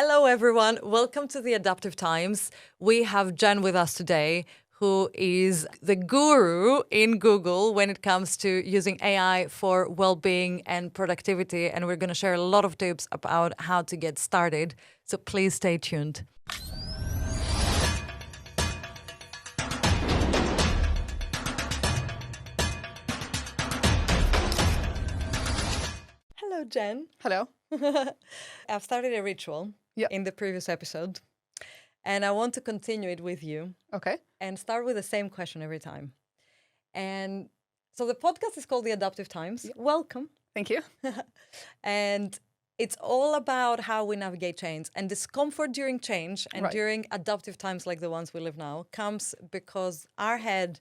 Hello, everyone. Welcome to the Adaptive Times. We have Jen with us today, who is the guru in Google when it comes to using AI for well-being and productivity. And we're going to share a lot of tips about how to get started. So please stay tuned. Hello, Jen. Hello. I've started a ritual in the previous episode, and I want to continue it with you. Okay. And start with the same question every time. And so the podcast is called The Adaptive Times. Yeah. Welcome. Thank you. And it's all about how we navigate change. And discomfort during change and during adaptive times like the ones we live now comes because our head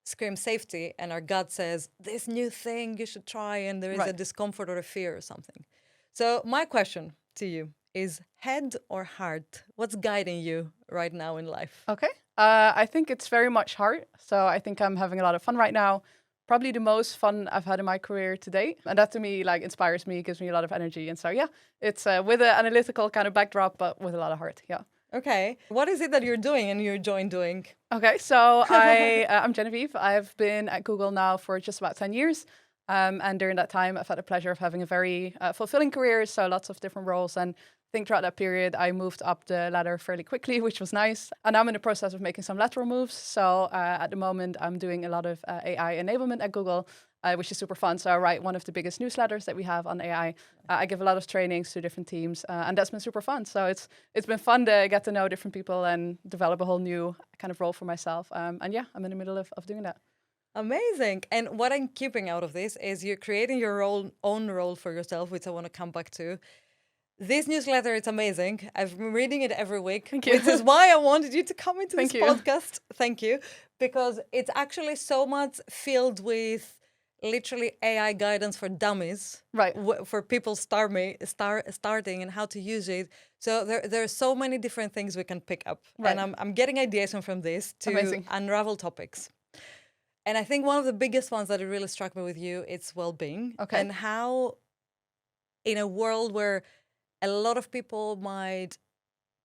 screams safety and our gut says, this new thing you should try, and there is a discomfort or a fear or something. So my question to you is head or heart? What's guiding you right now in life? Okay. I think it's very much heart. So I think I'm having a lot of fun right now. Probably the most fun I've had in my career to date. And that to me inspires me, gives me a lot of energy. And so, it's with an analytical kind of backdrop, but with a lot of heart. Yeah. Okay. What is it that you're doing and you enjoy doing? Okay. So I'm Geneviève. I've been at Google now for just about 10 years. And during that time, I've had the pleasure of having a very fulfilling career. So lots of different roles. And I think throughout that period, I moved up the ladder fairly quickly, which was nice. And I'm in the process of making some lateral moves. So at the moment, I'm doing a lot of AI enablement at Google, which is super fun. So I write one of the biggest newsletters that we have on AI. I give a lot of trainings to different teams, and that's been super fun. So it's been fun to get to know different people and develop a whole new kind of role for myself. I'm in the middle of doing that. Amazing. And what I'm keeping out of this is you're creating your own role for yourself, which I want to come back to. This newsletter is amazing. I've been reading it every week, which is why I wanted you to come into this podcast. Thank you. Because it's actually so much filled with literally AI guidance for dummies, for people starting and how to use it. So there are so many different things we can pick up. And I'm getting ideas from this to unravel topics. And I think one of the biggest ones that really struck me with you is well-being. Okay. And how in a world where a lot of people might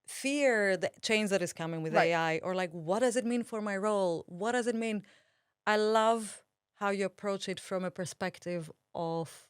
fear the change that is coming with AI, or what does it mean for my role? What does it mean? I love how you approach it from a perspective of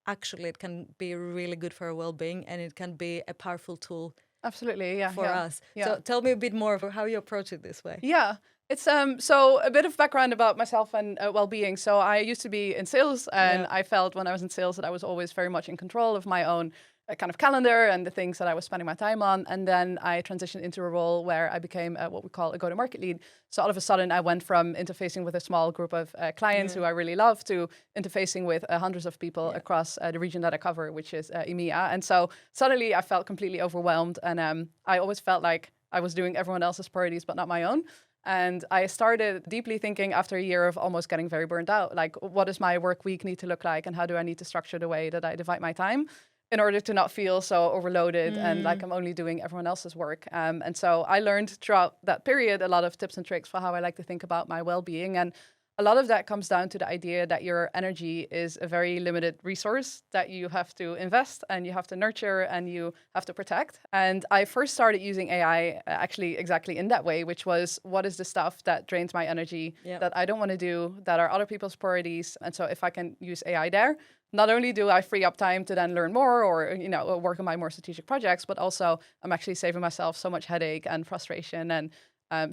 actually it can be really good for our well-being and it can be a powerful tool. Absolutely, for us. Yeah. So tell me a bit more of how you approach it this way. Yeah. It's so a bit of background about myself and well-being. So I used to be in sales, and I felt when I was in sales that I was always very much in control of my own kind of calendar and the things that I was spending my time on. And then I transitioned into a role where I became what we call a go-to-market lead. So all of a sudden I went from interfacing with a small group of clients who I really love to interfacing with hundreds of people across the region that I cover, which is EMEA. And so suddenly I felt completely overwhelmed, and I always felt like I was doing everyone else's priorities, but not my own. And I started deeply thinking after a year of almost getting very burnt out, what does my work week need to look like, and how do I need to structure the way that I divide my time in order to not feel so overloaded and like I'm only doing everyone else's work. And so I learned throughout that period a lot of tips and tricks for how I like to think about my well-being. And a lot of that comes down to the idea that your energy is a very limited resource that you have to invest and you have to nurture and you have to protect. And I first started using AI actually exactly in that way, which was what is the stuff that drains my energy that I don't want to do, that are other people's priorities. And so if I can use AI there, not only do I free up time to then learn more or work on my more strategic projects, but also I'm actually saving myself so much headache and frustration. And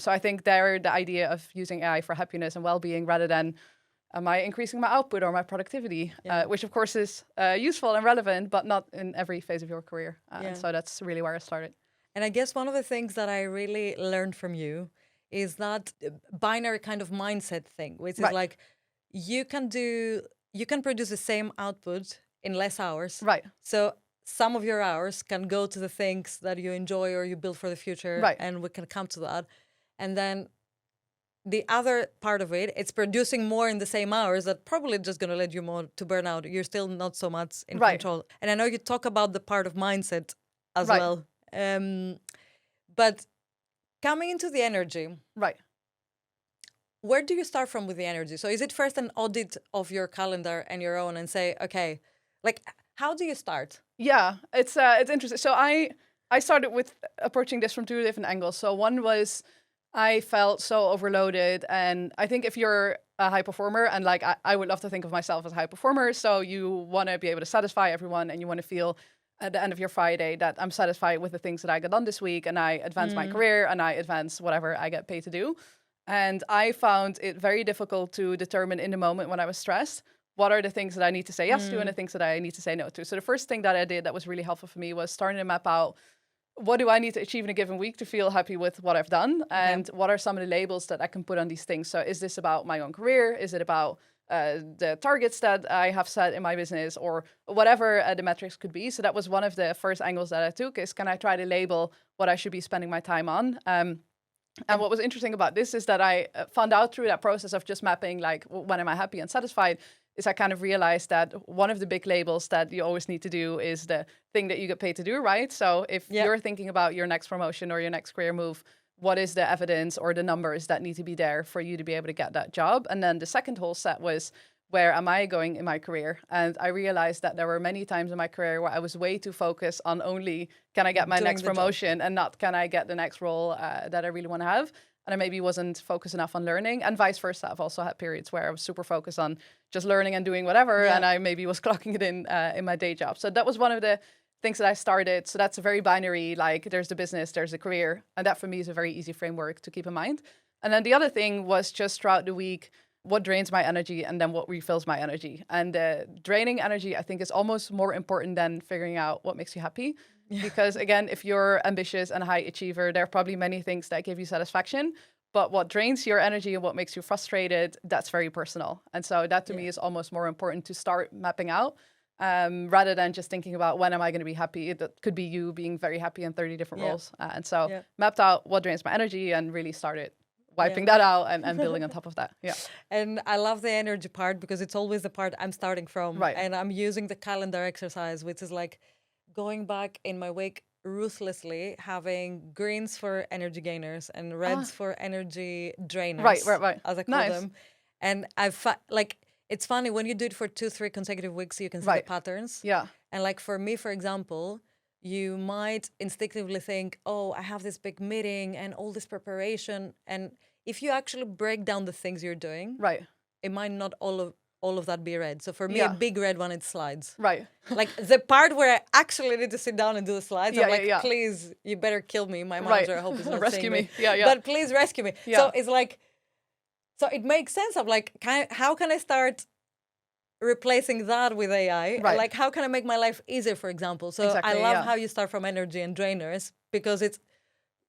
so I think the idea of using AI for happiness and well-being rather than am I increasing my output or my productivity, which of course is useful and relevant, but not in every phase of your career. And so that's really where I started. And I guess one of the things that I really learned from you is that binary kind of mindset thing, which is like you can produce the same output in less hours. Right. So some of your hours can go to the things that you enjoy or you build for the future. Right. And we can come to that. And then the other part of it, it's producing more in the same hours that probably just going to lead you more to burn out. You're still not so much in control. And I know you talk about the part of mindset as well. But coming into the energy. Right. Where do you start from with the energy? So is it first an audit of your calendar and your own and say, okay, how do you start? Yeah, it's interesting. So I started with approaching this from two different angles. So one was I felt so overloaded. And I think if you're a high performer, and like I would love to think of myself as a high performer, so you want to be able to satisfy everyone and you want to feel at the end of your Friday that I'm satisfied with the things that I got done this week and I advance my career and I advance whatever I get paid to do. And I found it very difficult to determine in the moment when I was stressed, what are the things that I need to say yes to and the things that I need to say no to. So the first thing that I did that was really helpful for me was starting to map out, what do I need to achieve in a given week to feel happy with what I've done? And what are some of the labels that I can put on these things? So is this about my own career? Is it about the targets that I have set in my business, or whatever the metrics could be? So that was one of the first angles that I took, is can I try to label what I should be spending my time on? And what was interesting about this is that I found out through that process of just mapping, like, when am I happy and satisfied, is I kind of realized that one of the big labels that you always need to do is the thing that you get paid to do, right? So if you're thinking about your next promotion or your next career move, what is the evidence or the numbers that need to be there for you to be able to get that job? And then the second whole set was, where am I going in my career? And I realized that there were many times in my career where I was way too focused on only, can I get my next promotion and not, can I get the next role that I really want to have? And I maybe wasn't focused enough on learning, and vice versa. I've also had periods where I was super focused on just learning and doing whatever, and I maybe was clocking it in my day job. So that was one of the things that I started. So that's a very binary, like there's the business, there's the career. And that for me is a very easy framework to keep in mind. And then the other thing was just throughout the week, what drains my energy and then what refills my energy. And the draining energy, I think, is almost more important than figuring out what makes you happy. Because again, if you're ambitious and a high achiever, there are probably many things that give you satisfaction. But what drains your energy and what makes you frustrated, that's very personal. And so that to me is almost more important to start mapping out, rather than just thinking about when am I going to be happy. That could be you being very happy in 30 different roles. And so mapped out what drains my energy and really started wiping that out and building on top of that. Yeah. And I love the energy part because it's always the part I'm starting from. Right. And I'm using the calendar exercise, which is like going back in my week ruthlessly, having greens for energy gainers and reds for energy drainers. Right. As I call them. And like, it's funny when you do it for 2-3 consecutive weeks, you can see the patterns. Yeah. And like for me, for example, you might instinctively think, oh, I have this big meeting and all this preparation. And if you actually break down the things you're doing, it might not all of that be red. So for me, a big red one, it's slides. Right. Like the part where I actually need to sit down and do the slides, I'm like, please, you better kill me. My manager, I hope is not rescue me. But please rescue me. So it's like, so it makes sense of like, how can I start replacing that with AI? Right. Like, how can I make my life easier, for example? So I love how you start from energy and drainers, because it's,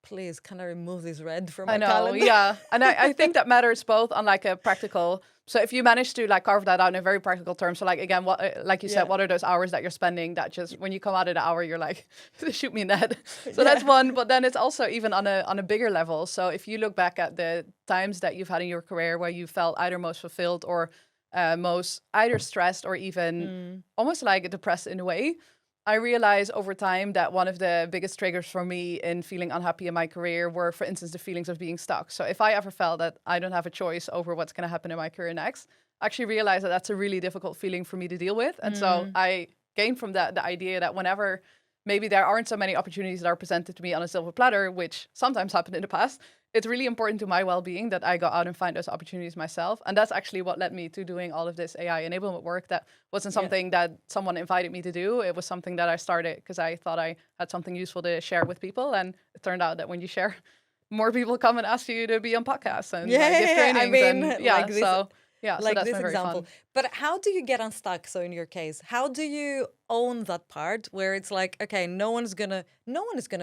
please, can I remove this red from my calendar? Yeah. And I think that matters both on like a practical. So if you manage to like carve that out in a very practical term. So like, again, what, like you said, what are those hours that you're spending that just when you come out of the hour, you're like, shoot me in the head. So that's one. But then it's also even on a bigger level. So if you look back at the times that you've had in your career where you felt either most fulfilled or most either stressed or even almost like depressed in a way, I realized over time that one of the biggest triggers for me in feeling unhappy in my career were, for instance, the feelings of being stuck. So if I ever felt that I don't have a choice over what's going to happen in my career next, I actually realized that that's a really difficult feeling for me to deal with. And so I gained from that the idea that whenever maybe there aren't so many opportunities that are presented to me on a silver platter, which sometimes happened in the past, it's really important to my well-being that I go out and find those opportunities myself. And that's actually what led me to doing all of this AI enablement work. That wasn't something that someone invited me to do. It was something that I started because I thought I had something useful to share with people. And it turned out that when you share, more people come and ask you to be on podcasts and give trainings. I mean, and, like this, so that's this been very example. fun. But how do you get unstuck? So in your case, how do you own that part where it's like, okay, no one is gonna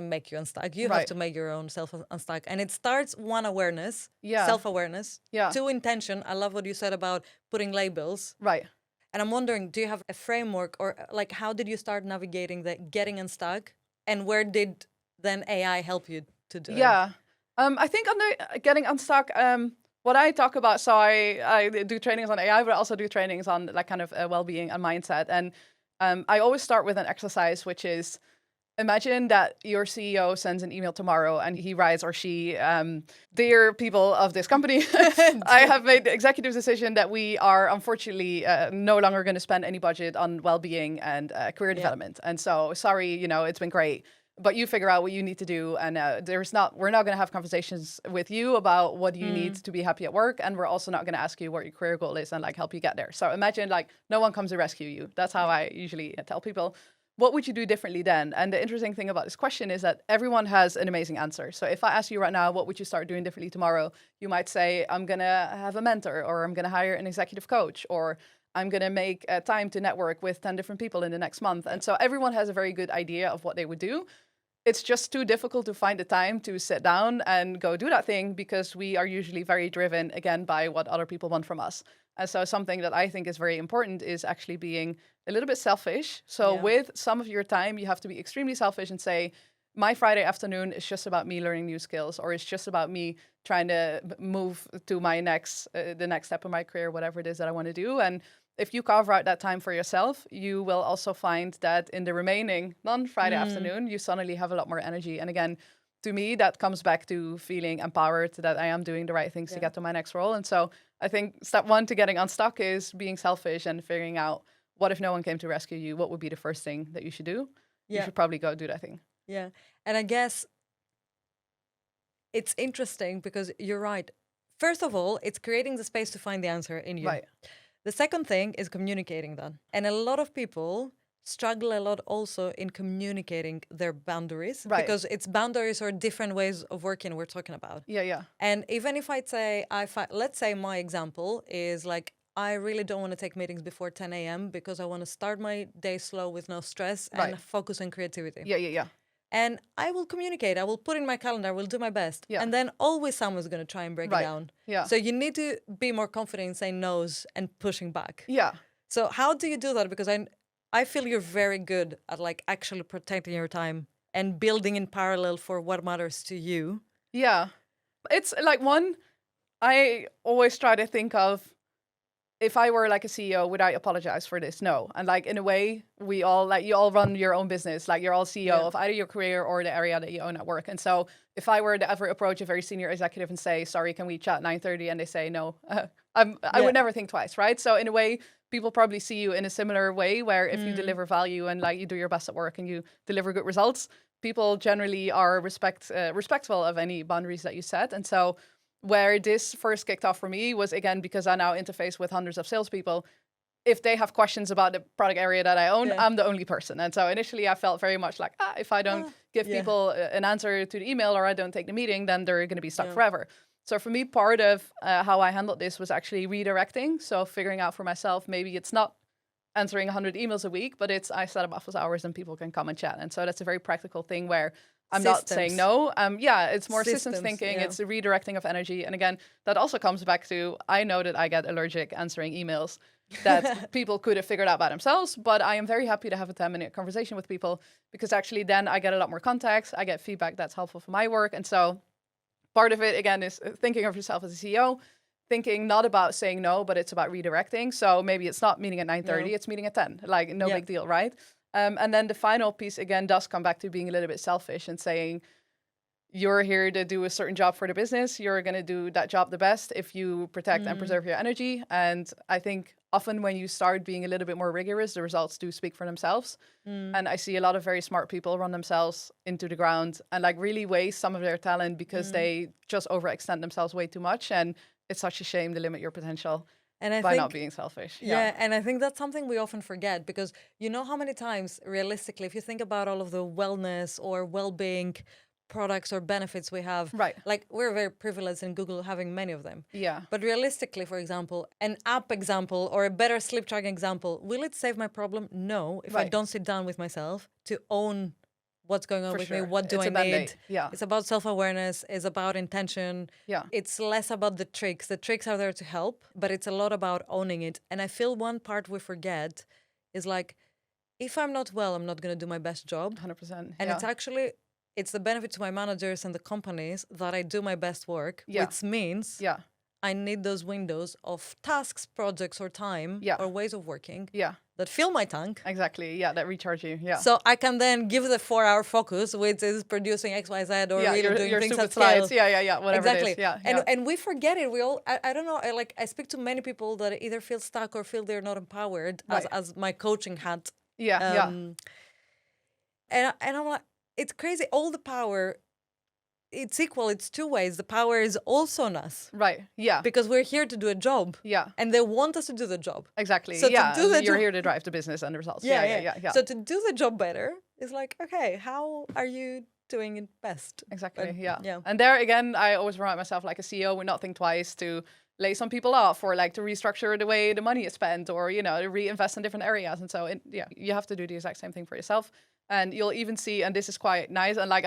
make you unstuck. You have to make your own self unstuck. And it starts one, awareness, self-awareness, two, intention. I love what you said about putting labels. Right. And I'm wondering, do you have a framework, or like how did you start navigating the getting unstuck, and where did then AI help you to do it? I think on the getting unstuck, what I talk about, so I do trainings on AI, but I also do trainings on like kind of well-being and mindset. And I always start with an exercise, which is, imagine that your CEO sends an email tomorrow and he writes, or she, dear people of this company, I have made the executive decision that we are unfortunately no longer going to spend any budget on well-being and career development. And so, sorry, it's been great, but you figure out what you need to do. And we're not going to have conversations with you about what you need to be happy at work. And we're also not going to ask you what your career goal is and like help you get there. So imagine like no one comes to rescue you. That's how I usually tell people. What would you do differently then? And the interesting thing about this question is that everyone has an amazing answer. So if I ask you right now, what would you start doing differently tomorrow? You might say, I'm going to have a mentor, or I'm going to hire an executive coach, or I'm going to make time to network with 10 different people in the next month. And so everyone has a very good idea of what they would do. It's just too difficult to find the time to sit down and go do that thing, because we are usually very driven, again, by what other people want from us. And so something that I think is very important is actually being a little bit selfish. So with some of your time, you have to be extremely selfish and say, my Friday afternoon is just about me learning new skills, or it's just about me trying to move to my the next step in my career, whatever it is that I want to do. And if you carve out that time for yourself, you will also find that in the remaining non-Friday afternoon, you suddenly have a lot more energy. And again, to me, that comes back to feeling empowered that I am doing the right things to get to my next role. And so I think step one to getting unstuck is being selfish and figuring out, what if no one came to rescue you? What would be the first thing that you should do? You should probably go do that thing. Yeah. And I guess it's interesting because you're right. First of all, it's creating the space to find the answer in you. Right. The second thing is communicating that. And a lot of people struggle a lot also in communicating their boundaries, because it's boundaries or different ways of working we're talking about. Yeah. And even if I'd say, let's say my example is like, I really don't want to take meetings before 10 a.m. because I want to start my day slow with no stress and focus on creativity. Yeah. And I will communicate. I will put in my calendar. I will do my best. Yeah. And then always someone's going to try and break it down. Yeah. So you need to be more confident in saying no's and pushing back. Yeah. So how do you do that? Because I feel you're very good at like actually protecting your time and building in parallel for what matters to you. Yeah. It's like I always try to think of, if I were like a CEO, would I apologize for this? No. And like in a way, you all run your own business. Like you're all CEO of either your career or the area that you own at work. And so if I were to ever approach a very senior executive and say, sorry, can we chat 9:30? And they say no, I would never think twice, right? So in a way, people probably see you in a similar way, where if you deliver value and like you do your best at work and you deliver good results, people generally are respectful of any boundaries that you set. And so where this first kicked off for me was, again, because I now interface with hundreds of salespeople. If they have questions about the product area that I own, I'm the only person. And so initially I felt very much like, if I don't give people an answer to the email, or I don't take the meeting, then they're going to be stuck forever. So for me, part of how I handled this was actually redirecting. So figuring out for myself, maybe it's not answering 100 emails a week, but it's I set up office hours and people can come and chat. And so that's a very practical thing where I'm not saying no. It's more systems thinking. It's a redirecting of energy. And again, that also comes back to, I know that I get allergic answering emails that people could have figured out by themselves, but I am very happy to have a 10-minute conversation with people, because actually then I get a lot more context. I get feedback that's helpful for my work. And so part of it, again, is thinking of yourself as a CEO, thinking not about saying no, but it's about redirecting. So maybe it's not meeting at 9:30, it's meeting at 10. Like, no big deal, right? And then the final piece, again, does come back to being a little bit selfish and saying, you're here to do a certain job for the business. You're going to do that job the best if you protect and preserve your energy. And I think often when you start being a little bit more rigorous, the results do speak for themselves. And I see a lot of very smart people run themselves into the ground and like really waste some of their talent because they just overextend themselves way too much. And it's such a shame to limit your potential. And I think, not being selfish. Yeah, and I think that's something we often forget, because you know how many times, realistically, if you think about all of the wellness or well-being products or benefits we have, like we're very privileged in Google having many of them. Yeah. But realistically, for example, an app example or a better sleep tracking example, will it save my problem? No, if I don't sit down with myself to own what's going on with me, what do I need? Yeah. It's about self-awareness, it's about intention. Yeah. It's less about the tricks. The tricks are there to help, but it's a lot about owning it. And I feel one part we forget is like, if I'm not well, I'm not going to do my best job. 100%. And it's the benefit to my managers and the companies that I do my best work, which means I need those windows of tasks, projects, or time, or ways of working that fill my tank. Exactly. Yeah, that recharge you. Yeah. So I can then give the 4-hour focus, which is producing X, Y, Z, or really doing your things at slides. scale. Yeah. Whatever exactly. it is. Yeah. And we forget it. We all, I don't know, I speak to many people that either feel stuck or feel they're not empowered as my coaching hat. Yeah. And I'm like, it's crazy. All the power, it's equal. It's two ways. The power is also on us. Right. Yeah. Because we're here to do a job. Yeah. And they want us to do the job. Exactly. So yeah. to do the You're job, here to drive the business and the results. yeah. Yeah. So to do the job better is like, okay, how are you doing it best? Exactly. And, yeah. And there again, I always remind myself, like a CEO, would not think twice to lay some people off or like to restructure the way the money is spent or, you know, to reinvest in different areas. And so, you have to do the exact same thing for yourself. And you'll even see, and this is quite nice. And like,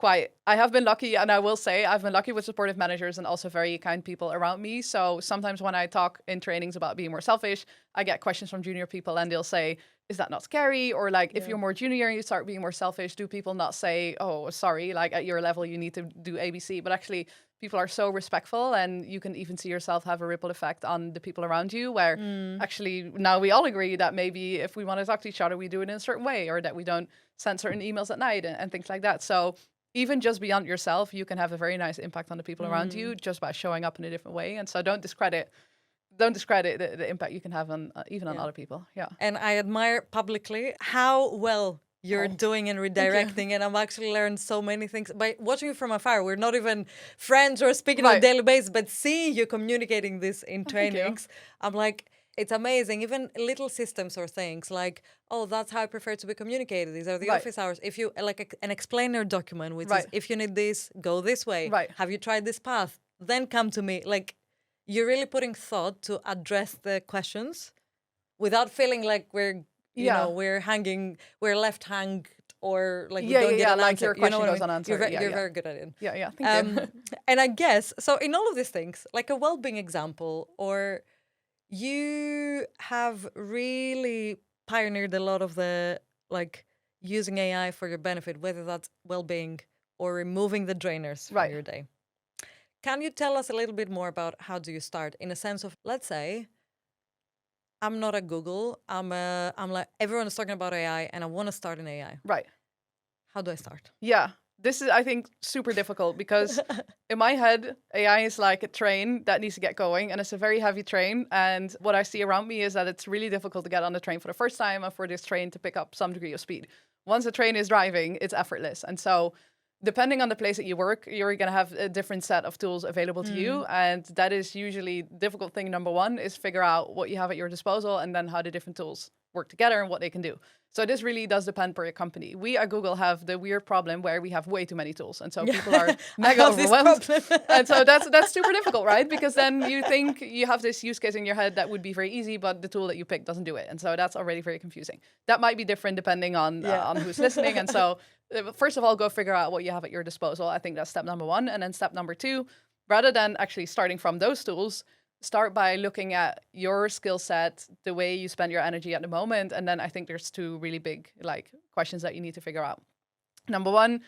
I have been lucky, and I will say I've been lucky with supportive managers and also very kind people around me. So sometimes when I talk in trainings about being more selfish, I get questions from junior people and they'll say, is that not scary? Or like, if you're more junior and you start being more selfish, do people not say, oh, sorry, like at your level, you need to do ABC? But actually, people are so respectful, and you can even see yourself have a ripple effect on the people around you, where actually now we all agree that maybe if we want to talk to each other, we do it in a certain way, or that we don't send certain emails at night and things like that. So even just beyond yourself, you can have a very nice impact on the people around you just by showing up in a different way. And so don't discredit the impact you can have on even on other people. Yeah. And I admire publicly how well you're doing in redirecting, and I've actually learned so many things by watching you from afar. We're not even friends or speaking on a daily basis, but seeing you communicating this in trainings, I'm like, it's amazing. Even little systems or things like, oh, that's how I prefer to be communicated. These are the office hours. If you like an explainer document, which is if you need this, go this way. Have you tried this path? Then come to me. Like, you're really putting thought to address the questions without feeling like we're we're left hanged or like we don't get an like answer. your question goes unanswered. You're very good at it. Yeah. Thank you. And I guess so. In all of these things, like a well-being example, or you have really pioneered a lot of the like using AI for your benefit, whether that's well-being or removing the drainers from your day. Can you tell us a little bit more about how do you start, in a sense of, let's say, I'm not at Google. I'm like, everyone is talking about AI and I want to start in AI. Right. How do I start? Yeah. This is, I think, super difficult because in my head, AI is like a train that needs to get going, and it's a very heavy train. And what I see around me is that it's really difficult to get on the train for the first time and for this train to pick up some degree of speed. Once the train is driving, it's effortless. And so depending on the place that you work, you're going to have a different set of tools available to you. And that is usually difficult thing number one, is figure out what you have at your disposal and then how the different tools work together and what they can do. So this really does depend per company. We at Google have the weird problem where we have way too many tools. And so people are mega overwhelmed. And so that's super difficult, right? Because then you think you have this use case in your head that would be very easy, but the tool that you pick doesn't do it. And so that's already very confusing. That might be different depending on who's listening. And so first of all, go figure out what you have at your disposal. I think that's step number one. And then step number two, rather than actually starting from those tools, start by looking at your skill set, the way you spend your energy at the moment. And then I think there's two really big questions that you need to figure out. Number one,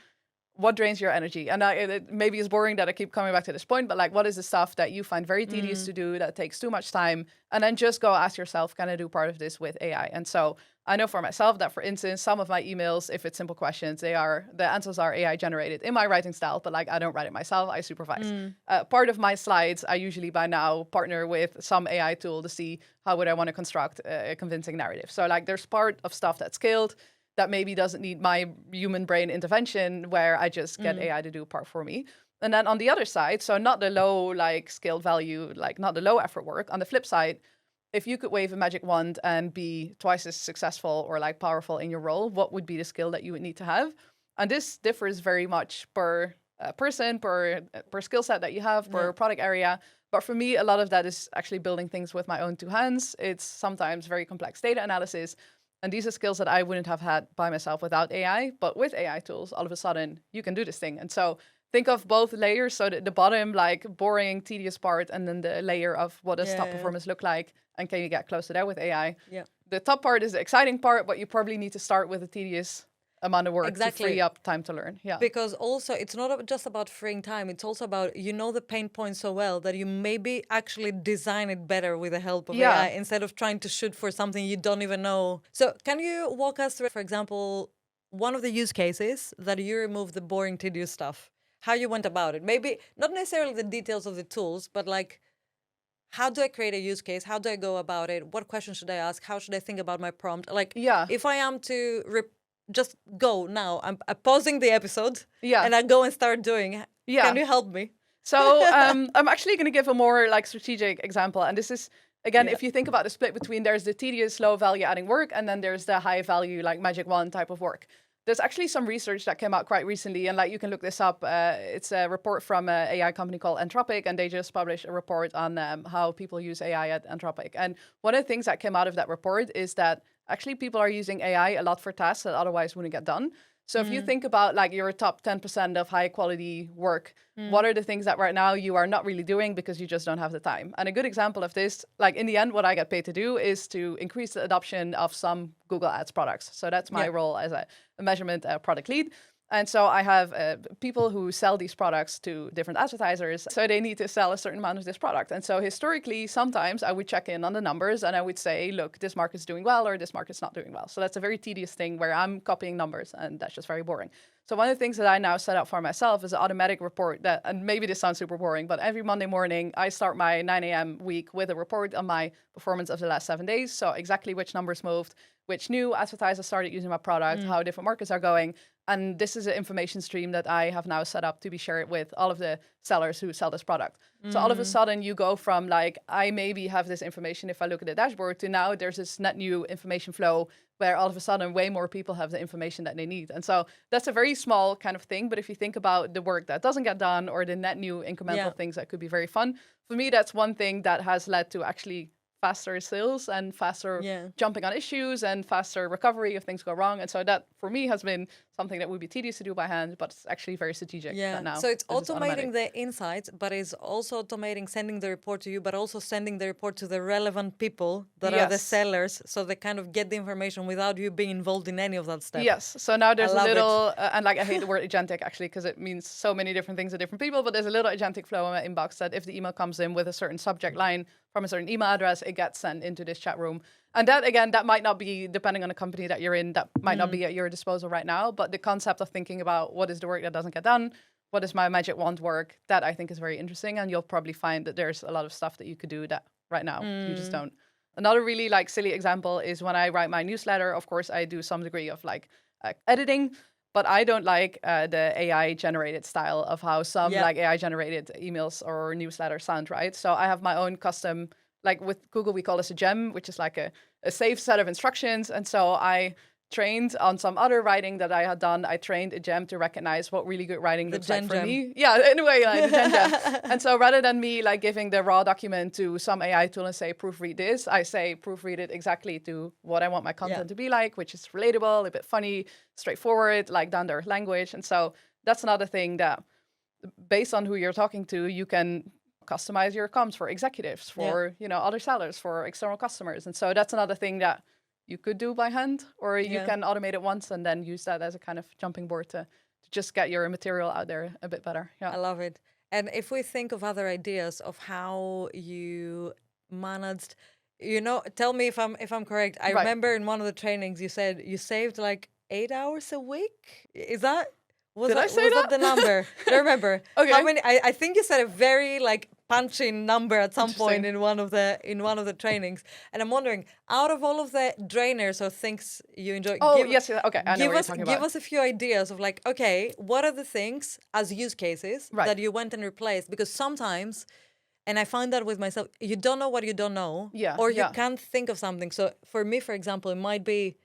what drains your energy? And it maybe it's boring that I keep coming back to this point, but what is the stuff that you find very tedious to do, that takes too much time? And then just go ask yourself, can I do part of this with AI? And so I know for myself that, for instance, some of my emails, if it's simple questions, the answers are AI generated in my writing style, but I don't write it myself, I supervise. Part of my slides, I usually by now partner with some AI tool to see how would I want to construct a convincing narrative. So there's part of stuff that's scaled that maybe doesn't need my human brain intervention, where I just get AI to do part for me. And then on the other side, so not the low scaled value, not the low effort work. On the flip side, if you could wave a magic wand and be twice as successful or powerful in your role, what would be the skill that you would need to have? And this differs very much per person, per skill set that you have, per product area. But for me, a lot of that is actually building things with my own two hands. It's sometimes very complex data analysis. And these are skills that I wouldn't have had by myself without AI. But with AI tools, all of a sudden, you can do this thing. And so think of both layers. So the bottom, boring, tedious part, and then the layer of what does top performance look like, and can you get close to that with AI? Yeah. The top part is the exciting part, but you probably need to start with a tedious amount of work to free up time to learn. Yeah. Because also it's not just about freeing time. It's also about, the pain points so well that you maybe actually design it better with the help of AI instead of trying to shoot for something you don't even know. So can you walk us through, for example, one of the use cases that you removed the boring, tedious stuff, how you went about it? Maybe not necessarily the details of the tools, but how do I create a use case? How do I go about it? What questions should I ask? How should I think about my prompt? If I am to just go now. I'm pausing the episode Yeah. and I go and start doing. Yeah. Can you help me? So I'm actually going to give a more like strategic example. And this is, again, if you think about the split between there's the tedious, low value adding work, and then there's the high value, like magic wand type of work. There's actually some research that came out quite recently, and like you can look this up. It's a report from an AI company called Anthropic, and they just published a report on how people use AI at Anthropic. And one of the things that came out of that report is that actually people are using AI a lot for tasks that otherwise wouldn't get done. So if you think about like your top 10% of high quality work, what are the things that right now you are not really doing because you just don't have the time? And a good example of this, like in the end, what I get paid to do is to increase the adoption of some Google Ads products. So that's my role as a measurement product lead. And so I have people who sell these products to different advertisers. So they need to sell a certain amount of this product. And so historically, sometimes I would check in on the numbers and I would say, look, this market's doing well or this market's not doing well. So that's a very tedious thing where I'm copying numbers and that's just very boring. So one of the things that I now set up for myself is an automatic report that, and maybe this sounds super boring, but every Monday morning, I start my 9 a.m. week with a report on my performance of the last 7 days. So exactly which numbers moved, which new advertisers started using my product, how different markets are going. And this is an information stream that I have now set up to be shared with all of the sellers who sell this product. So all of a sudden you go from like, I maybe have this information if I look at the dashboard to now there's this net new information flow where all of a sudden way more people have the information that they need. And so that's a very small kind of thing. But if you think about the work that doesn't get done or the net new incremental things that could be very fun, for me, that's one thing that has led to actually faster sales and faster jumping on issues and faster recovery if things go wrong. And so that for me has been something that would be tedious to do by hand, but it's actually very strategic. Now so it's automating the insights, but it's also automating sending the report to you, but also sending the report to the relevant people that are the sellers, so they kind of get the information without you being involved in any of that stuff. Yes. So now there's a little, and like I hate the word agentic actually because it means so many different things to different people, but there's a little agentic flow in my inbox that if the email comes in with a certain subject line from a certain email address, it gets sent into this chat room. And that, again, that might not be, depending on the company that you're in, that might not be at your disposal right now. But the concept of thinking about what is the work that doesn't get done, what is my magic wand work, that I think is very interesting. And you'll probably find that there's a lot of stuff that you could do that right now you just don't. Another really like silly example is when I write my newsletter, of course, I do some degree of like editing. But I don't like the AI generated style of how some like AI generated emails or newsletters sound, right? So I have my own custom, like with Google, we call this a gem, which is like a safe set of instructions. And so I trained on some other writing that I had done. I trained a gem to recognize what really good writing looks like for me. Yeah, in a way, like the gem. And so rather than me like giving the raw document to some AI tool and say, proofread this, I say, proofread it exactly to what I want my content to be like, which is relatable, a bit funny, straightforward, like down to earth language. And so that's another thing that based on who you're talking to, you can customize your comms for executives, for other sellers, for external customers. And so that's another thing that you could do by hand, or you can automate it once and then use that as a kind of jumping board to just get your material out there a bit better. I love it. And if we think of other ideas of how you managed, tell me if I'm correct. I remember in one of the trainings you said you saved like 8 hours a week. Is that? Did I say that the number? I don't remember. Okay. How many? I think you said a very like punching number at some point in one of the trainings, and I'm wondering, out of all of the drainers or things you enjoy, okay, I know what you're talking about. Give us a few ideas of like, okay, what are the things as use cases that you went and replaced? Because sometimes, and I find that with myself, you don't know what you don't know, or you can't think of something. So for me, for example, it might be,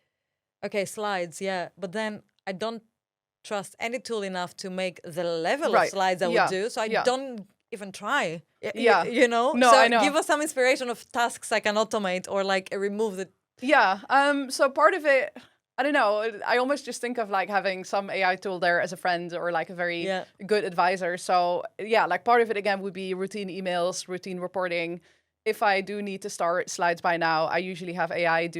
okay, slides, but then I don't trust any tool enough to make the level of slides I would do, so I don't even try. No, so I know. Give us some inspiration of tasks I can automate or like remove the. So part of it, I don't know, I almost just think of like having some AI tool there as a friend or like a very good advisor. So like part of it again would be routine emails, routine reporting. If I do need to start slides by now, I usually have AI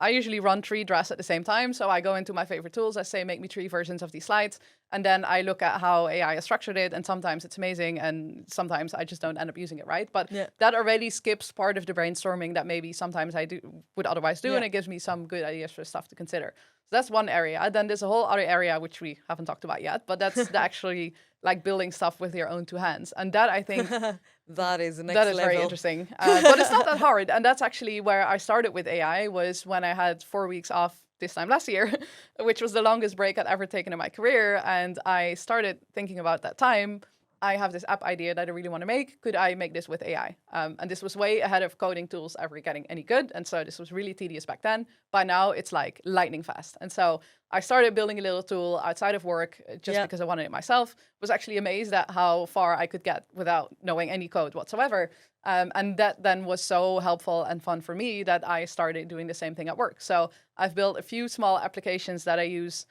I usually run 3 drafts at the same time. So I go into my favorite tools, I say, make me 3 versions of these slides. And then I look at how AI has structured it. And sometimes it's amazing. And sometimes I just don't end up using it, right? But that already skips part of the brainstorming that maybe sometimes I would otherwise do. And it gives me some good ideas for stuff to consider. So that's one area. Then there's a whole other area, which we haven't talked about yet. But that's actually like building stuff with your own 2 hands. And that, I think... that is next level. Very interesting. But it's not that hard. And that's actually where I started with AI, was when I had 4 weeks off this time last year, which was the longest break I'd ever taken in my career. And I started thinking about that time. I have this app idea that I really want to make. Could I make this with AI? And this was way ahead of coding tools ever getting any good. And so this was really tedious back then. By now, it's like lightning fast. And so I started building a little tool outside of work just because I wanted it myself. Was actually amazed at how far I could get without knowing any code whatsoever. And that then was so helpful and fun for me that I started doing the same thing at work. So I've built a few small applications that I use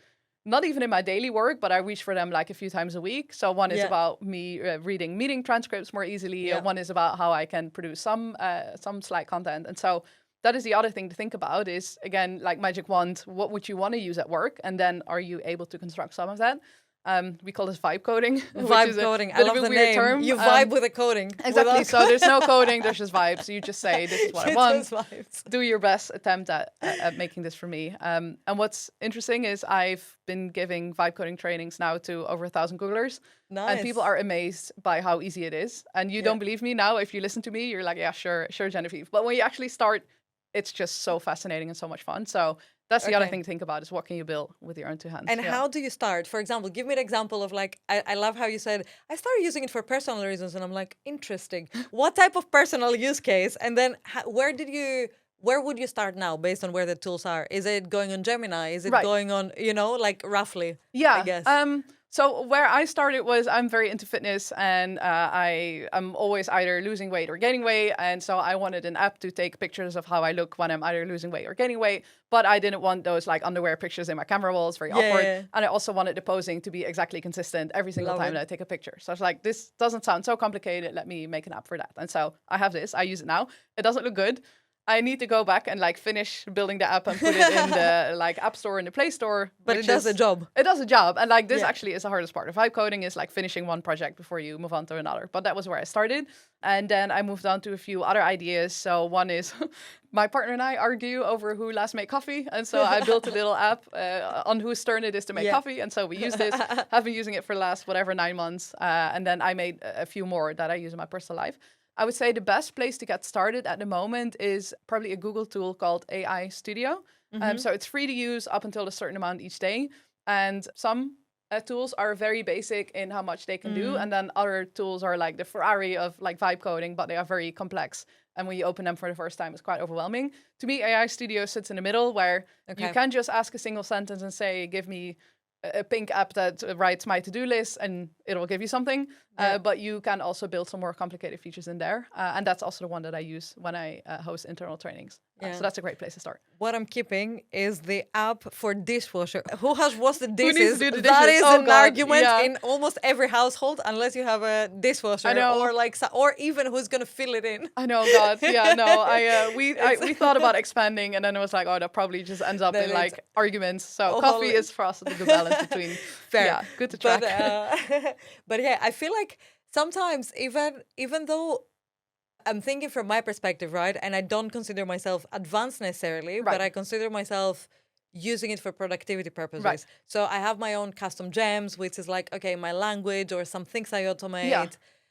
not even in my daily work, but I reach for them like a few times a week. So one is about me reading meeting transcripts more easily. One is about how I can produce some slide content. And so that is the other thing to think about is, again, like magic wand, what would you want to use at work? And then are you able to construct some of that? We call this vibe coding. Vibe coding. I love the name. Term. You vibe with the coding. Exactly. So there's no coding. There's just vibes. So you just say, this is what I want. Do your best attempt at making this for me. And what's interesting is I've been giving vibe coding trainings now to over 1,000 Googlers. Nice. And people are amazed by how easy it is. And you don't believe me now. If you listen to me, you're like, yeah, sure, Geneviève. But when you actually start, it's just so fascinating and so much fun. So that's the other thing to think about is what can you build with your own two hands. And how do you start? For example, give me an example of like, I love how you said, I started using it for personal reasons. And I'm like, interesting. What type of personal use case? And then where would you start now based on where the tools are? Is it going on Gemini? Is it going on, like roughly? Yeah. I guess. So where I started was I'm very into fitness and I am always either losing weight or gaining weight. And so I wanted an app to take pictures of how I look when I'm either losing weight or gaining weight. But I didn't want those like underwear pictures in my camera roll. It's very awkward. Yeah. And I also wanted the posing to be exactly consistent every single time that I take a picture. So I was like, this doesn't sound so complicated. Let me make an app for that. And so I have this. I use it now. It doesn't look good. I need to go back and like finish building the app and put it in the like App Store and the Play Store. But it does a job. It does a job. And like this actually is the hardest part. Vibe coding is like finishing one project before you move on to another. But that was where I started. And then I moved on to a few other ideas. So one is my partner and I argue over who last made coffee. And so I built a little app on whose turn it is to make coffee. And so we use this. Have been using it for the last 9 months. And then I made a few more that I use in my personal life. I would say the best place to get started at the moment is probably a Google tool called AI Studio. So it's free to use up until a certain amount each day. And some tools are very basic in how much they can do. And then other tools are like the Ferrari of like vibe coding, but they are very complex. And when you open them for the first time, it's quite overwhelming. To me, AI Studio sits in the middle where you can just ask a single sentence and say, give me a pink app that writes my to-do list and it'll give you something. But you can also build some more complicated features in there. And that's also the one that I use when I host internal trainings. So that's a great place to start. What I'm keeping is the app for dishwasher. Who has washed the dishes? Who needs to do the that dishes? is an argument in almost every household, unless you have a dishwasher. I know. Or even who's going to fill it in. I know, God. Yeah, no. We thought about expanding, and then it was like, oh, that probably just ends up in like arguments. So coffee is for us the good balance between. Fair. Yeah, good to track. But yeah, I feel like sometimes even though I'm thinking from my perspective, right? And I don't consider myself advanced necessarily, but I consider myself using it for productivity purposes. Right. So I have my own custom gems, which is like, okay, my language or some things I automate. Yeah.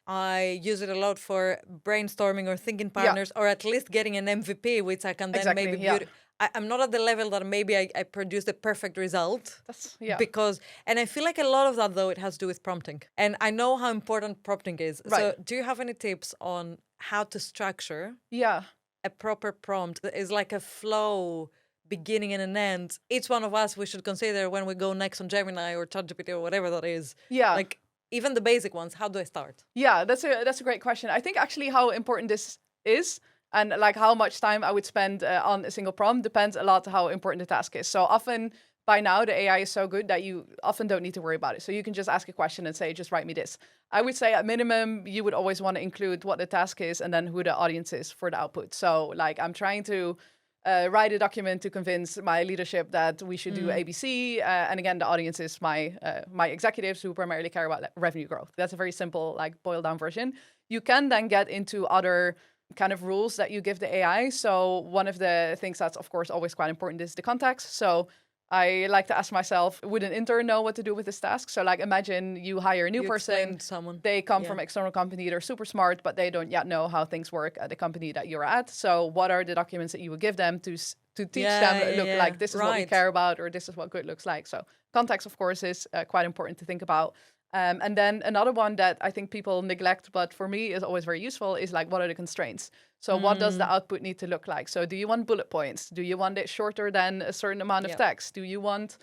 I use it a lot for brainstorming or thinking partners, or at least getting an MVP, which I can then maybe build. I'm not at the level that maybe I produce the perfect result. And I feel like a lot of that, though, it has to do with prompting. And I know how important prompting is. Right. So do you have any tips on how to structure a proper prompt that is like a flow, beginning and an end? Each one of us, we should consider when we go next on Gemini or ChatGPT or whatever that is. Yeah. Like even the basic ones, how do I start? Yeah, that's a great question. I think actually how important this is and like how much time I would spend on a single prompt depends a lot how important the task is. So often by now the AI is so good that you often don't need to worry about it. So you can just ask a question and say, just write me this. I would say at minimum, you would always want to include what the task is and then who the audience is for the output. So like I'm trying to write a document to convince my leadership that we should do ABC. And again, the audience is my executives who primarily care about revenue growth. That's a very simple, like boiled down version. You can then get into other kind of rules that you give the AI. So one of the things that's of course always quite important is the context. So I like to ask myself, would an intern know what to do with this task? So like imagine you hire a new person, someone. they come from external company, they're super smart, but they don't yet know how things work at the company that you're at. So what are the documents that you would give them to teach them, look, like this is what we care about, or this is what good looks like. So context, of course, is quite important to think about. And then another one that I think people neglect, but for me is always very useful, is like, what are the constraints? So what does the output need to look like? So do you want bullet points? Do you want it shorter than a certain amount of text? Do you want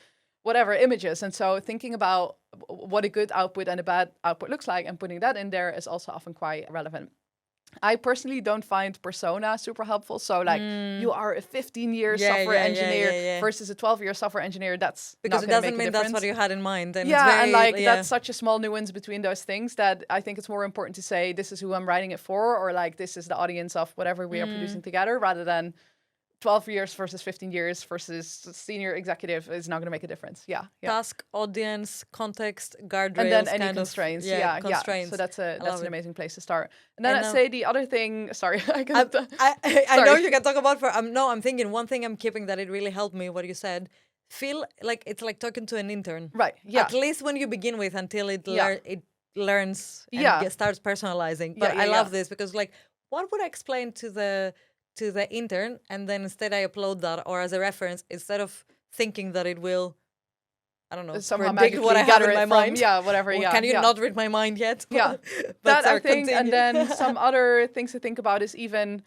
whatever images? And so thinking about what a good output and a bad output looks like and putting that in there is also often quite relevant. I personally don't find persona super helpful. So like you are a 15-year software engineer versus a 12-year software engineer. That's because not it doesn't make mean a that's what you had in mind. And yeah, it's very, and like that's such a small nuance between those things that I think it's more important to say this is who I'm writing it for, or like this is the audience of whatever we are producing together, rather than 12 years versus 15 years versus senior executive is not going to make a difference. Task, audience, context, guardrails, and then any constraints. Constraints. So that's an amazing place to start. And then I'd say the other thing. Sorry, I know you can talk about for. I'm thinking one thing I'm keeping that it really helped me. What you said, feel like it's like talking to an intern, right? Yeah. At least when you begin with, until it learns and starts personalizing. But I love this because like, what would I explain to the intern, and then instead I upload that or as a reference instead of thinking that it will, I don't know, somehow predict what I have in my mind. Yeah, whatever. Or can you not read my mind yet? Yeah, that I think. And then some other things to think about is even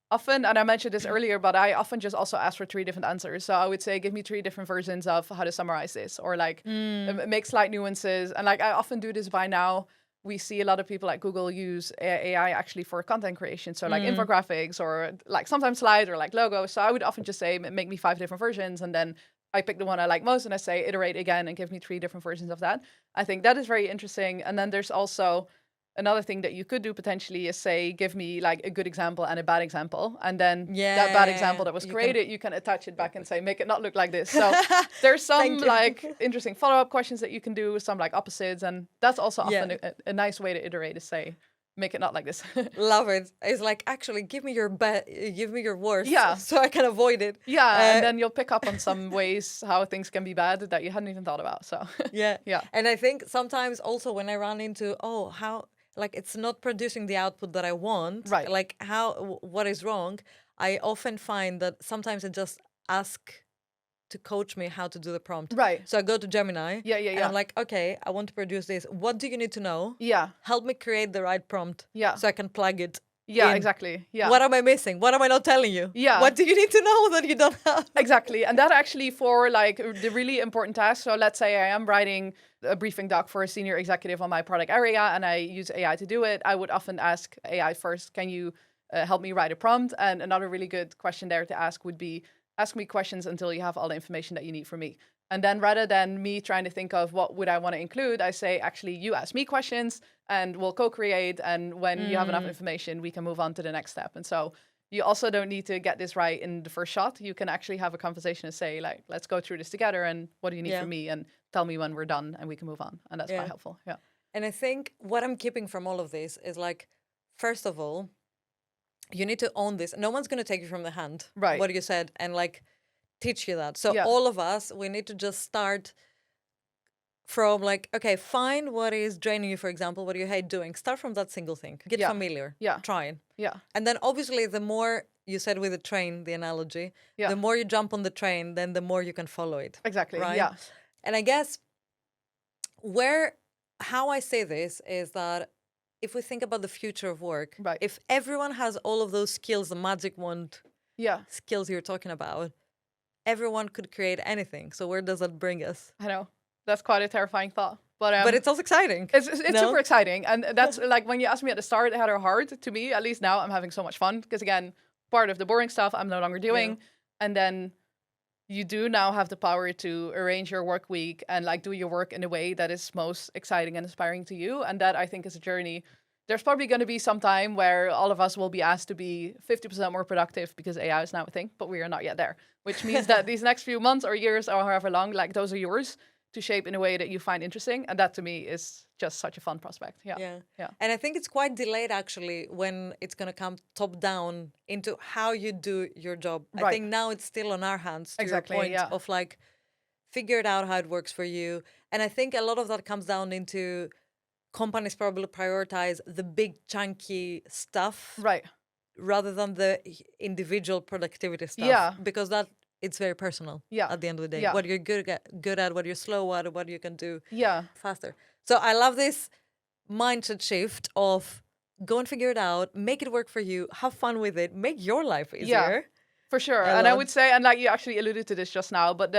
often, and I mentioned this earlier, but I often just also ask for 3 different answers. So I would say, give me 3 different versions of how to summarize this, or like make slight nuances. And like I often do this by now. We see a lot of people at Google use AI actually for content creation. So like infographics or like sometimes slides or like logos. So I would often just say, make me 5 different versions. And then I pick the one I like most and I say, iterate again and give me 3 different versions of that. I think that is very interesting. And then there's also another thing that you could do potentially is say, give me like a good example and a bad example. And then that bad example that was created, you can attach it back and say, make it not look like this. So there's some like interesting follow-up questions that you can do, some like opposites. And that's also often a nice way to iterate, is say, make it not like this. Love it. It's like, actually, give me your worst, so I can avoid it. And then you'll pick up on some ways how things can be bad that you hadn't even thought about. So yeah. And I think sometimes also when I run into, like it's not producing the output that I want, right? Like what is wrong? I often find that sometimes I just ask to coach me how to do the prompt. Right. So I go to Gemini. And I'm like, okay, I want to produce this. What do you need to know? Yeah. Help me create the right prompt. Yeah. So I can plug it. Yeah, exactly. Yeah. What am I missing? What am I not telling you? Yeah. What do you need to know that you don't have? Exactly. And that actually for like the really important tasks. So let's say I am writing a briefing doc for a senior executive on my product area and I use AI to do it. I would often ask AI first, can you help me write a prompt? And another really good question there to ask would be, ask me questions until you have all the information that you need from me. And then rather than me trying to think of what would I want to include, I say, actually, you ask me questions and we'll co-create. And when you have enough information, we can move on to the next step. And so you also don't need to get this right in the first shot. You can actually have a conversation and say, like, let's go through this together. And what do you need from me? And tell me when we're done and we can move on. And that's quite helpful. Yeah. And I think what I'm keeping from all of this is like, first of all, you need to own this. No one's going to take you from the hand. Right. What you said. And like, teach you that. So all of us, we need to just start from like, okay, find what is draining you, for example, what you hate doing. Start from that single thing. Get familiar. Try it. Yeah. And then obviously the more you said with the train, the analogy, the more you jump on the train, then the more you can follow it. Exactly. Right? Yeah. And I guess how I say this is that if we think about the future of work, if everyone has all of those skills, the magic wand skills you're talking about, everyone could create anything. So where does that bring us? I know. That's quite a terrifying thought. But it's also exciting. It's super exciting. And that's like when you asked me at the start, it had a hard to me, at least now I'm having so much fun. Because again, part of the boring stuff I'm no longer doing. Yeah. And then you do now have the power to arrange your work week and like do your work in a way that is most exciting and inspiring to you. And that I think is a journey. There's probably going to be some time where all of us will be asked to be 50% more productive because AI is now a thing, but we are not yet there, which means that these next few months or years or however long, like those are yours to shape in a way that you find interesting. And that to me is just such a fun prospect. Yeah. And I think it's quite delayed actually when it's going to come top down into how you do your job. I think now it's still on our hands to your point of like, figure it out how it works for you. And I think a lot of that comes down into companies probably prioritize the big chunky stuff Right. rather than the individual productivity stuff, Yeah. because that it's very personal Yeah. at the end of the day. Yeah. What you're good at, what you're slow at, what you can do Yeah. faster. So I love this mindset shift of go and figure it out, make it work for you, have fun with it, make your life Yeah. easier. For sure. A And I lot. would say, and like you actually alluded to this just now, but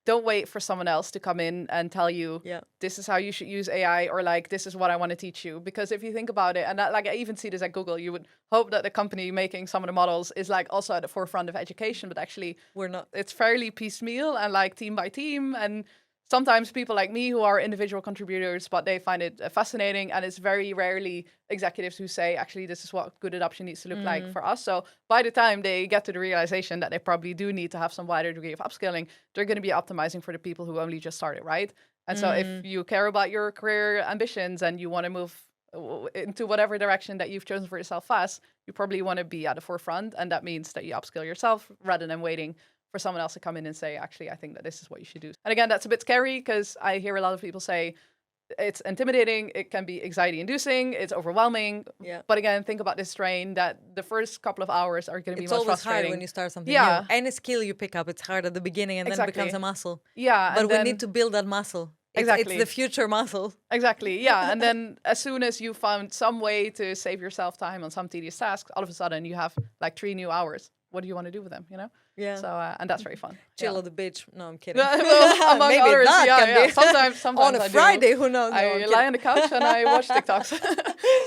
don't wait for someone else to come in and tell you Yeah. this is how you should use AI, or like this is what I want to teach you. Because if you think about it, and that, like I even see this at Google, you would hope that the company making some of the models is like also at the forefront of education, but actually We're not. it's fairly piecemeal and like team by team. And sometimes people like me who are individual contributors, but they find it fascinating. And it's very rarely executives who say, actually, this is what good adoption needs to look like for us. So by the time they get to the realization that they probably do need to have some wider degree of upskilling, they're going to be optimizing for the people who only just started, right? And so if you care about your career ambitions and you want to move into whatever direction that you've chosen for yourself fast, you probably want to be at the forefront. And that means that you upskill yourself rather than waiting for someone else to come in and say, actually, I think that this is what you should do. And again, that's a bit scary because I hear a lot of people say it's intimidating, it can be anxiety inducing, it's overwhelming. Yeah. But again, think about this strain that the first couple of hours are going to be It's most always frustrating. hard when you start something Yeah. new. Any skill you pick up, it's hard at the beginning and then it becomes a muscle. Yeah. But we need to build that muscle. Exactly. It's the future muscle. Exactly. Yeah. And then as soon as you found some way to save yourself time on some tedious tasks, all of a sudden you have like 3 new hours. What do you want to do with them, you know? Yeah. So, and that's very fun. Chill Yeah. at the beach. No, I'm kidding. Well, among Maybe others, that yeah, can yeah. be. Sometimes On a I do. Friday, who knows? No, I I'm lie on the couch and I watch TikToks.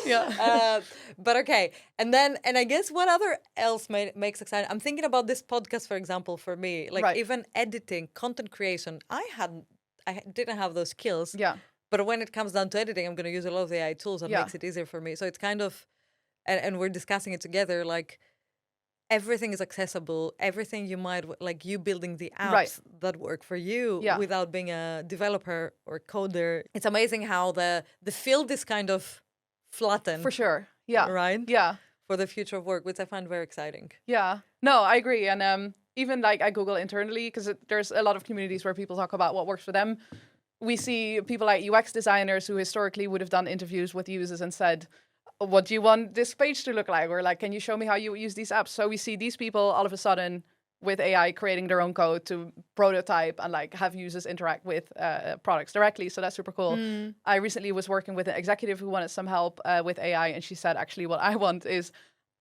Yeah. But okay, and I guess what other else makes exciting? I'm thinking about this podcast, for example, for me, like Right. even editing, content creation. I didn't have those skills. Yeah. But when it comes down to editing, I'm going to use a lot of the AI tools that Yeah. makes it easier for me. So it's kind of, and we're discussing it together, like everything is accessible. Everything you might, like you building the apps Right. that work for you Yeah. without being a developer or coder. It's amazing how the field is kind of flattened. For sure. Yeah. Right? Yeah. For the future of work, which I find very exciting. Yeah. No, I agree. And even like I Google internally, because there's a lot of communities where people talk about what works for them. We see people like UX designers who historically would have done interviews with users and said, what do you want this page to look like? Or like, can you show me how you use these apps? So we see these people all of a sudden with AI creating their own code to prototype and like have users interact with products directly. So that's super cool. I recently was working with an executive who wanted some help with AI. And she said, actually, what I want is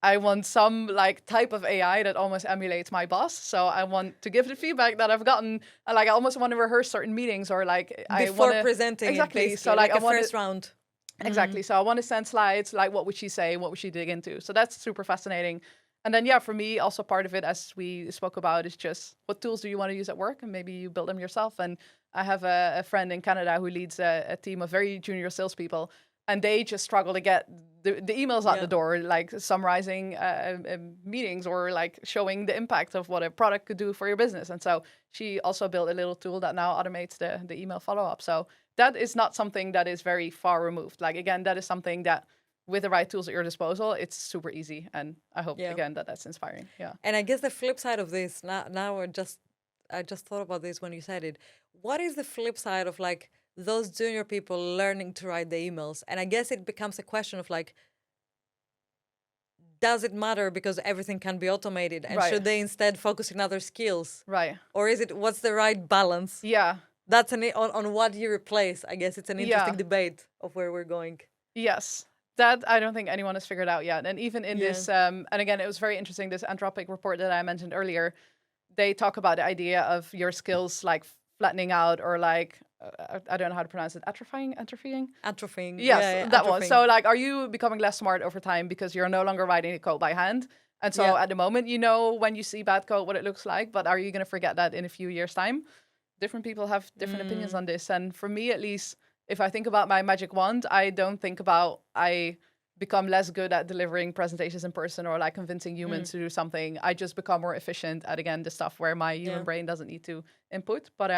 I want some like type of AI that almost emulates my boss. So I want to give the feedback that I've gotten. And like I almost want to rehearse certain meetings or like before presenting. Exactly. It, so like a first round. Exactly. So I want to send slides, like what would she say, what would she dig into? So that's super fascinating. And then yeah, for me, also part of it, as we spoke about, is just what tools do you want to use at work, and maybe you build them yourself. And I have a friend in Canada who leads a team of very junior salespeople. And they just struggle to get the emails out the door, like summarizing meetings or like showing the impact of what a product could do for your business. And so she also built a little tool that now automates the email follow-up. So that is not something that is very far removed. Like, again, that is something that with the right tools at your disposal, it's super easy. And I hope, again, that that's inspiring. Yeah. And I guess the flip side of this, now I just thought about this when you said it. What is the flip side of like, those junior people learning to write the emails? And I guess it becomes a question of like, does it matter because everything can be automated? And should they instead focus on other skills? Right. Or is it, what's the right balance? Yeah. That's on what you replace. I guess it's an interesting debate of where we're going. Yes. That I don't think anyone has figured out yet. And even in this, and again, it was very interesting, this Anthropic report that I mentioned earlier, they talk about the idea of your skills like flattening out or like, I don't know how to pronounce it, atrophying? Yes, that one. So like, are you becoming less smart over time because you're no longer writing the code by hand? And so at the moment, you know, when you see bad code, what it looks like, but are you going to forget that in a few years' time? Different people have different opinions on this. And for me, at least, if I think about my magic wand, I don't think about I become less good at delivering presentations in person or like convincing humans to do something. I just become more efficient at, again, the stuff where my human brain doesn't need to input. But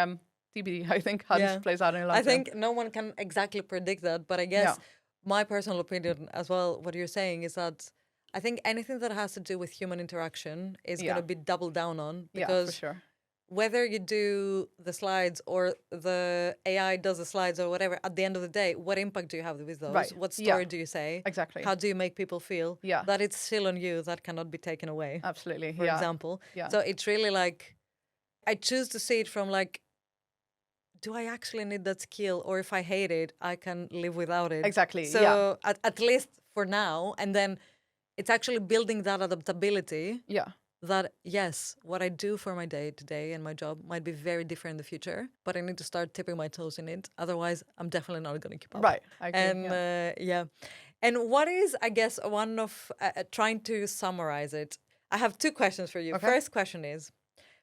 TBD, I think, how this plays out in a long I term. think no one can exactly predict that. But I guess my personal opinion as well, what you're saying is that I think anything that has to do with human interaction is going to be doubled down on. Because for sure. whether you do the slides or the AI does the slides or whatever, at the end of the day, what impact do you have with those? Right. What Yeah. story do you say? Exactly. How do you make people feel? Yeah. That it's still on you, that cannot be taken away, Absolutely. for example. Yeah. So it's really like, I choose to see it from like, do I actually need that skill? Or if I hate it, I can live without it. Exactly. So at least for now, and then it's actually building that adaptability. Yeah. That, yes, what I do for my day to day and my job might be very different in the future, but I need to start tipping my toes in it. Otherwise, I'm definitely not going to keep up. Right. I agree. And And what is, I guess, one of trying to summarize it? I have two questions for you. Okay. First question is,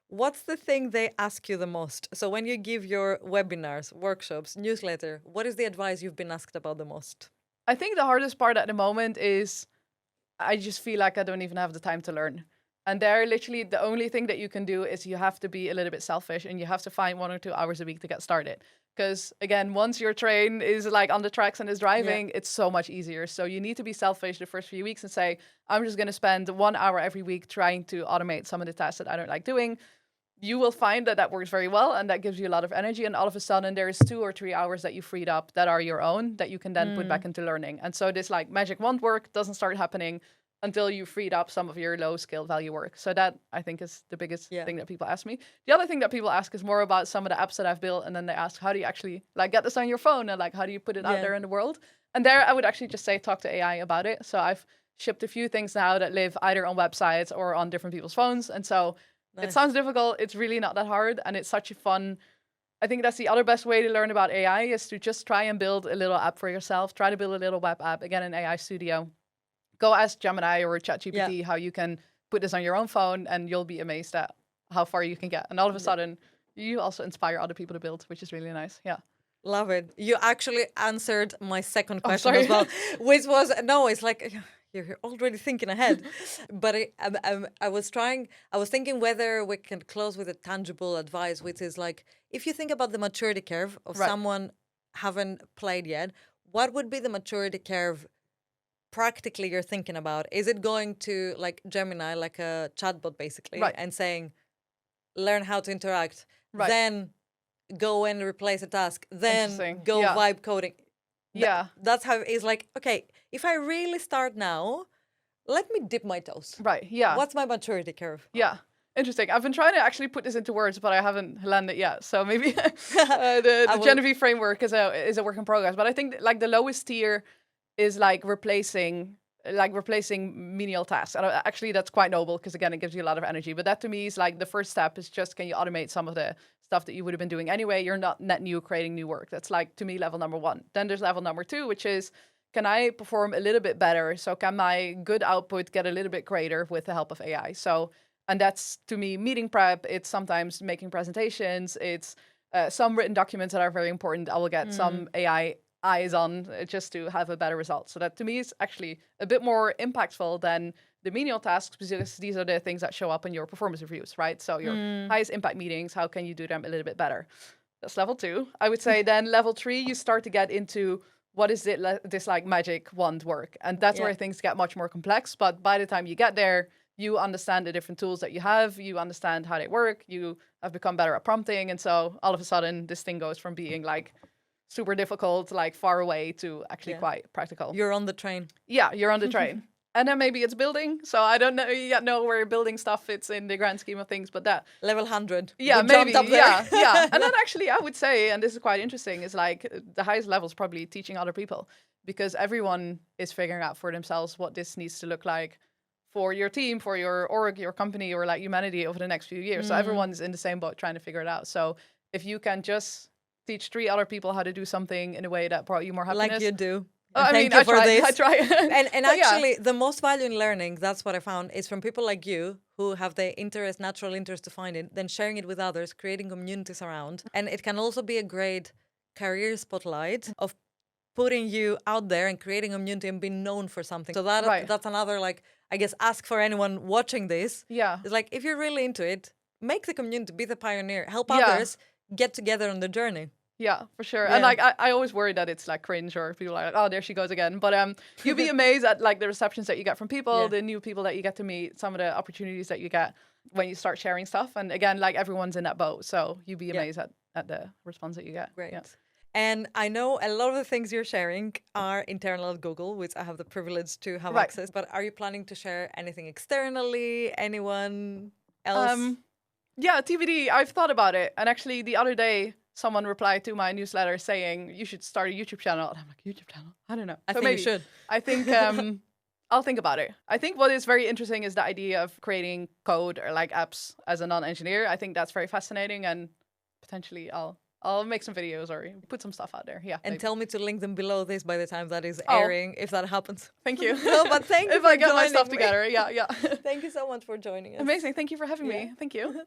what's the thing they ask you the most? So when you give your webinars, workshops, newsletter, what is the advice you've been asked about the most? I think the hardest part at the moment is I just feel like I don't even have the time to learn. And there, literally, the only thing that you can do is you have to be a little bit selfish and you have to find 1 or 2 hours a week to get started. Because again, once your train is like on the tracks and is driving, it's so much easier. So you need to be selfish the first few weeks and say, I'm just going to spend 1 hour every week trying to automate some of the tasks that I don't like doing. You will find that that works very well and that gives you a lot of energy. And all of a sudden, there's 2 or 3 hours that you freed up that are your own that you can then put back into learning. And so this like magic wand work doesn't start happening until you freed up some of your low skill value work. So that, I think, is the biggest thing that people ask me. The other thing that people ask is more about some of the apps that I've built. And then they ask, how do you actually like get this on your phone? And like, how do you put it out there in the world? And there I would actually just say, talk to AI about it. So I've shipped a few things now that live either on websites or on different people's phones. And so it sounds difficult. It's really not that hard. And it's such a fun, I think that's the other best way to learn about AI is to just try and build a little app for yourself. Try to build a little web app, again, in AI Studio. Go ask Gemini or ChatGPT how you can put this on your own phone and you'll be amazed at how far you can get. And all of a sudden, you also inspire other people to build, which is really nice. Yeah. Love it. You actually answered my second question as well, which was, no, it's like, you're already thinking ahead. But I was thinking whether we can close with a tangible advice, which is like, if you think about the maturity curve of someone haven't played yet, what would be the maturity curve practically you're thinking about? Is it going to like Gemini, like a chatbot basically, and saying, learn how to interact, then go and replace a task, then go vibe coding? That's how it's like, okay, if I really start now, let me dip my toes. Right, yeah. What's my maturity curve? Yeah. Interesting. I've been trying to actually put this into words, but I haven't landed yet. So maybe the Geneviève framework is a work in progress. But I think like the lowest tier is like replacing menial tasks. And actually, that's quite noble because again, it gives you a lot of energy. But that to me is like the first step is just, can you automate some of the stuff that you would have been doing anyway? You're not net new creating new work. That's like, to me, level number 1. Then there's level number 2, which is, can I perform a little bit better? So can my good output get a little bit greater with the help of AI? So, and that's to me meeting prep. It's sometimes making presentations. It's some written documents that are very important. I will get some AI eyes on just to have a better result. So that to me is actually a bit more impactful than the menial tasks, because these are the things that show up in your performance reviews, right? So your highest impact meetings, how can you do them a little bit better? That's level 2. I would say then level 3, you start to get into what is it, this like magic wand work. And that's where things get much more complex. But by the time you get there, you understand the different tools that you have, you understand how they work, you have become better at prompting. And so all of a sudden, this thing goes from being like super difficult, like far away, to actually quite practical. You're on the train. Yeah, you're on the train. And then maybe it's building. So I don't know yet where building stuff fits in the grand scheme of things, but that. Level 100. Yeah, we maybe. Jumped up there. Yeah. And then actually I would say, and this is quite interesting, is like the highest level is probably teaching other people, because everyone is figuring out for themselves what this needs to look like for your team, for your org, your company, or like humanity over the next few years. So everyone's in the same boat trying to figure it out. So if you can just teach 3 other people how to do something in a way that brought you more happiness. Like you do. I try. And actually, the most value in learning, that's what I found, is from people like you who have the natural interest to find it, then sharing it with others, creating communities around. And it can also be a great career spotlight of putting you out there and creating a community and being known for something. So that's another, like, I guess, ask for anyone watching this. Yeah. It's like, if you're really into it, make the community, be the pioneer, help others get together on the journey. Yeah, for sure. And like I always worry that it's like cringe, or people are like, oh, there she goes again. But you'd be amazed at like the receptions that you get from people, the new people that you get to meet, some of the opportunities that you get. when you start sharing stuff. And again, like everyone's in that boat, so you'd be amazed at the response that you get. Great. Yeah. And I know a lot of the things you're sharing are internal at Google, which I have the privilege to have Right. access. But are you planning to share anything externally? Anyone else? Yeah, TBD. I've thought about it, and actually, the other day, someone replied to my newsletter saying you should start a YouTube channel. And I'm like, YouTube channel? I don't know. I So think maybe you should. I think I'll think about it. I think what is very interesting is the idea of creating code or like apps as a non-engineer. I think that's very fascinating, and potentially I'll make some videos or put some stuff out there. Yeah. And maybe. tell me to link them below this by the time that is Oh. airing, if that happens. Thank you. No, but thank you if for I get my joining stuff me. together. Yeah, yeah. Thank you so much for joining us. Amazing. Thank you for having me. Thank you.